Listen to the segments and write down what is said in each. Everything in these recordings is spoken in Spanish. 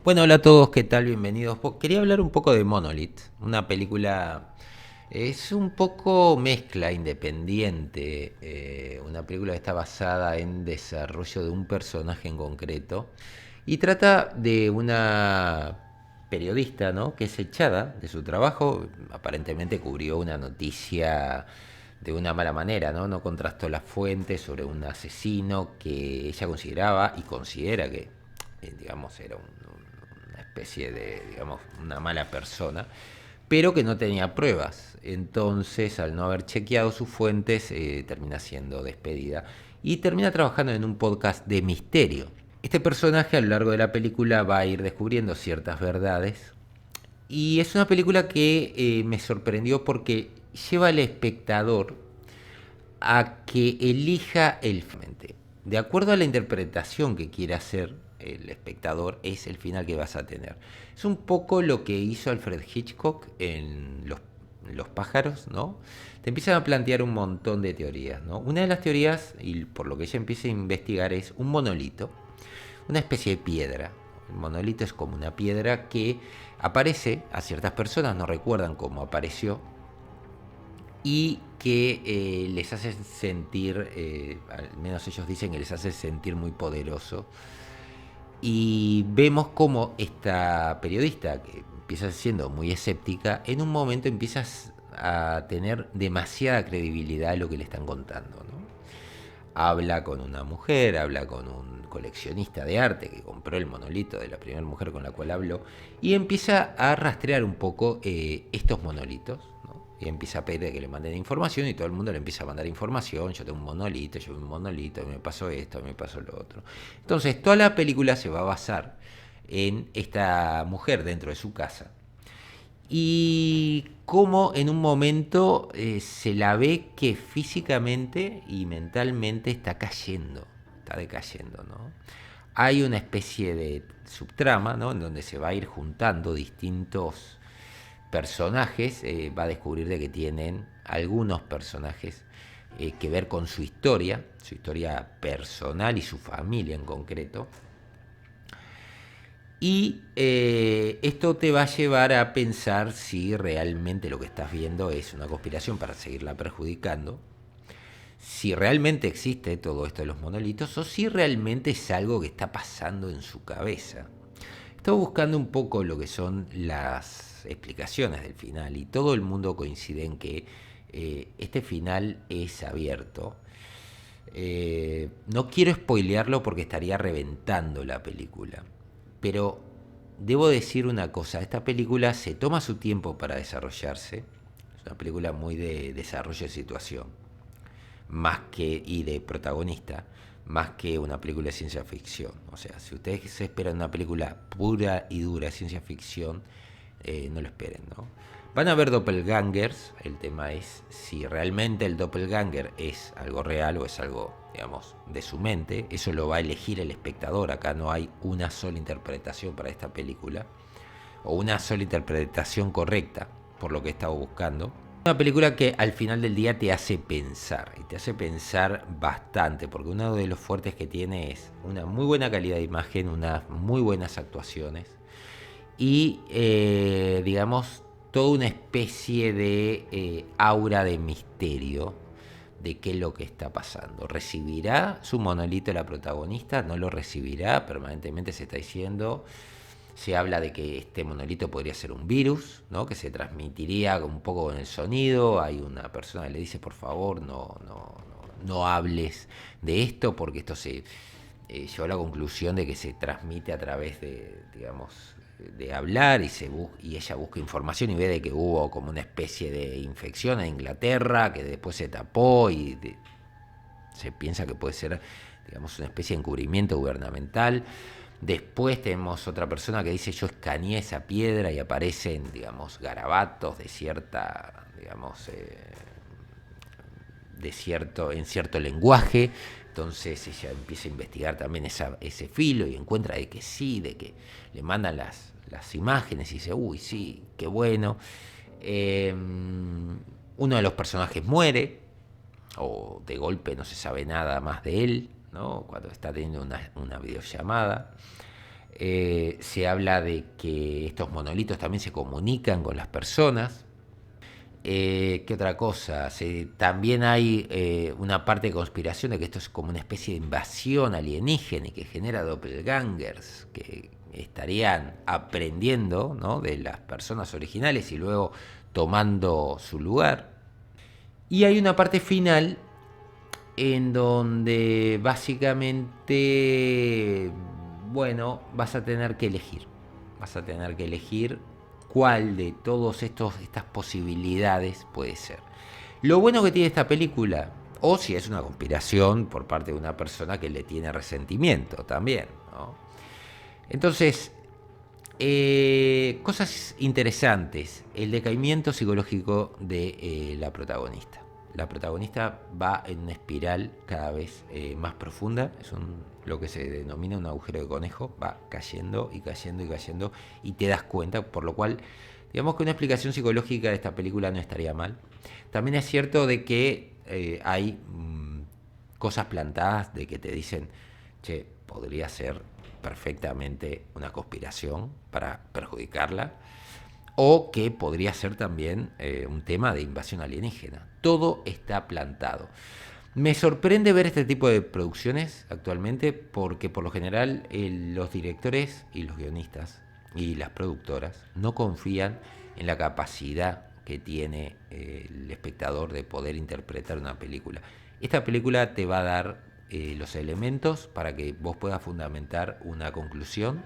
Bueno, hola a todos, ¿qué tal? Bienvenidos. Quería hablar un poco de Monolith, una película, es un poco mezcla independiente, una película que está basada en desarrollo de un personaje en concreto y trata de una periodista, ¿no? Que es echada de su trabajo, aparentemente cubrió una noticia de una mala manera, ¿no? No contrastó las fuentes sobre un asesino que ella consideraba y considera que, digamos, era una especie de, digamos, una mala persona, pero que no tenía pruebas. Entonces, al no haber chequeado sus fuentes, termina siendo despedida y termina trabajando en un podcast de misterio. Este personaje a lo largo de la película va a ir descubriendo ciertas verdades y es una película que me sorprendió porque lleva al espectador a que elija el finalmente. De acuerdo a la interpretación que quiera hacer el espectador, es el final que vas a tener. Es un poco lo que hizo Alfred Hitchcock en Los pájaros, ¿no? Te empiezan a plantear un montón de teorías, ¿no? Una de las teorías, y por lo que ella empieza a investigar, es un monolito, una especie de piedra. El monolito es como una piedra que aparece a ciertas personas, no recuerdan cómo apareció, y que les hace sentir, al menos ellos dicen que les hace sentir muy poderoso. Y vemos cómo esta periodista, que empieza siendo muy escéptica, en un momento empieza a tener demasiada credibilidad a lo que le están contando, ¿no? Habla con una mujer, habla con un coleccionista de arte que compró el monolito de la primera mujer con la cual habló y empieza a rastrear un poco estos monolitos, ¿no? Y empieza a pedir que le manden información y todo el mundo le empieza a mandar información. Yo tengo un monolito, yo tengo un monolito, me pasó esto, me pasó lo otro. Entonces toda la película se va a basar en esta mujer dentro de su casa y cómo en un momento se la ve que físicamente y mentalmente está cayendo, está decayendo, ¿no? Hay una especie de subtrama, ¿no? En donde se va a ir juntando distintos personajes, va a descubrir de que tienen algunos personajes que ver con su historia personal y su familia en concreto, y esto te va a llevar a pensar si realmente lo que estás viendo es una conspiración para seguirla perjudicando, si realmente existe todo esto de los monolitos o si realmente es algo que está pasando en su cabeza. Estoy buscando un poco lo que son las explicaciones del final y todo el mundo coincide en que este final es abierto. No quiero spoilearlo porque estaría reventando la película. Pero debo decir una cosa, esta película se toma su tiempo para desarrollarse. Es una película muy de desarrollo de situación, más que y de protagonista, más que una película de ciencia ficción. O sea, si ustedes se esperan una película pura y dura de ciencia ficción, no lo esperen, ¿no? Van a ver doppelgangers, el tema es si realmente el doppelganger es algo real o es algo, digamos, de su mente. Eso lo va a elegir el espectador, acá no hay una sola interpretación para esta película, o una sola interpretación correcta, por lo que he estado buscando. Una película que al final del día te hace pensar, y te hace pensar bastante, porque uno de los fuertes que tiene es una muy buena calidad de imagen, unas muy buenas actuaciones, y digamos toda una especie de aura de misterio de qué es lo que está pasando. ¿Recibirá su monolito la protagonista? ¿No lo recibirá? Permanentemente se está diciendo. Se habla de que este monolito podría ser un virus, ¿no? Que se transmitiría un poco con el sonido. Hay una persona que le dice, por favor, no hables de esto, porque esto se llegó a la conclusión de que se transmite a través de, digamos, de hablar y ella busca información y ve de que hubo como una especie de infección en Inglaterra que después se tapó se piensa que puede ser, digamos, una especie de encubrimiento gubernamental. Después tenemos otra persona que dice yo escaneé esa piedra y aparecen, digamos, garabatos de cierta, digamos, en cierto lenguaje. Entonces ella empieza a investigar también ese filo y encuentra de que sí, de que le mandan las imágenes y dice, uy, sí, qué bueno. Uno de los personajes muere, o de golpe no se sabe nada más de él, ¿no? Cuando está teniendo una videollamada. Se habla de que estos monolitos también se comunican con las personas. ¿Qué otra cosa? También hay una parte de conspiración de que esto es como una especie de invasión alienígena y que genera doppelgangers que estarían aprendiendo, ¿no?, de las personas originales y luego tomando su lugar. Y hay una parte final en donde básicamente, bueno, vas a tener que elegir. Vas a tener que elegir cuál de todas estas posibilidades puede ser. Lo bueno que tiene esta película, o si es una conspiración por parte de una persona que le tiene resentimiento también, ¿no? Entonces, cosas interesantes. El decaimiento psicológico de la protagonista. La protagonista va en una espiral cada vez más profunda. Es lo que se denomina un agujero de conejo. Va cayendo y cayendo y cayendo y te das cuenta, por lo cual digamos que una explicación psicológica de esta película no estaría mal. También es cierto de que hay cosas plantadas de que te dicen, che, podría ser perfectamente una conspiración para perjudicarla, o que podría ser también un tema de invasión alienígena. Todo está plantado. Me sorprende ver este tipo de producciones actualmente porque por lo general los directores y los guionistas y las productoras no confían en la capacidad que tiene el espectador de poder interpretar una película. Esta película te va a dar los elementos para que vos puedas fundamentar una conclusión.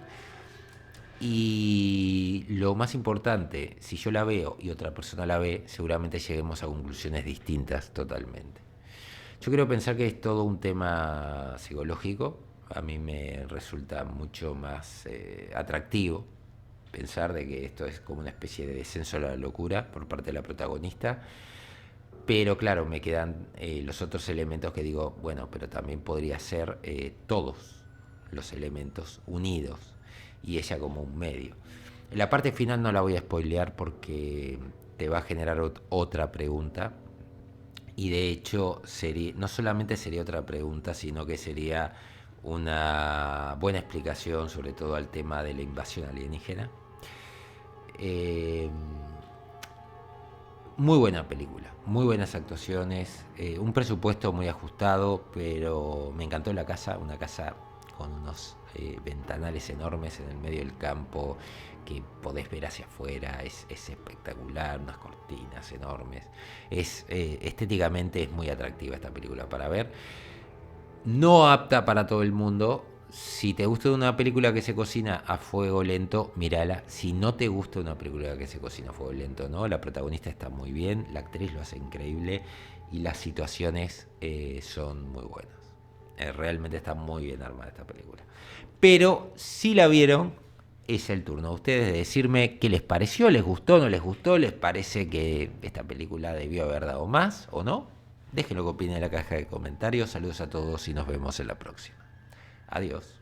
Y lo más importante, si yo la veo y otra persona la ve, seguramente lleguemos a conclusiones distintas totalmente. Yo quiero pensar que es todo un tema psicológico. A mí me resulta mucho más atractivo pensar de que esto es como una especie de descenso a la locura por parte de la protagonista. Pero claro, me quedan los otros elementos que digo, bueno, pero también podría ser todos los elementos unidos y ella como un medio. La parte final no la voy a spoilear porque te va a generar otra pregunta. Y de hecho, no solamente sería otra pregunta, sino que sería una buena explicación sobre todo al tema de la invasión alienígena. Eh, Muy buena película, muy buenas actuaciones, un presupuesto muy ajustado, pero me encantó la casa, una casa con unos ventanales enormes en el medio del campo que podés ver hacia afuera, es espectacular, unas cortinas enormes, estéticamente es muy atractiva esta película para ver, no apta para todo el mundo. Si te gusta una película que se cocina a fuego lento, mírala. Si no te gusta una película que se cocina a fuego lento, ¿no? La protagonista está muy bien, la actriz lo hace increíble y las situaciones son muy buenas. Realmente está muy bien armada esta película. Pero si la vieron, es el turno de ustedes de decirme qué les pareció, les gustó, no les gustó, les parece que esta película debió haber dado más o no. Déjenlo que opinen en la caja de comentarios. Saludos a todos y nos vemos en la próxima. Adiós.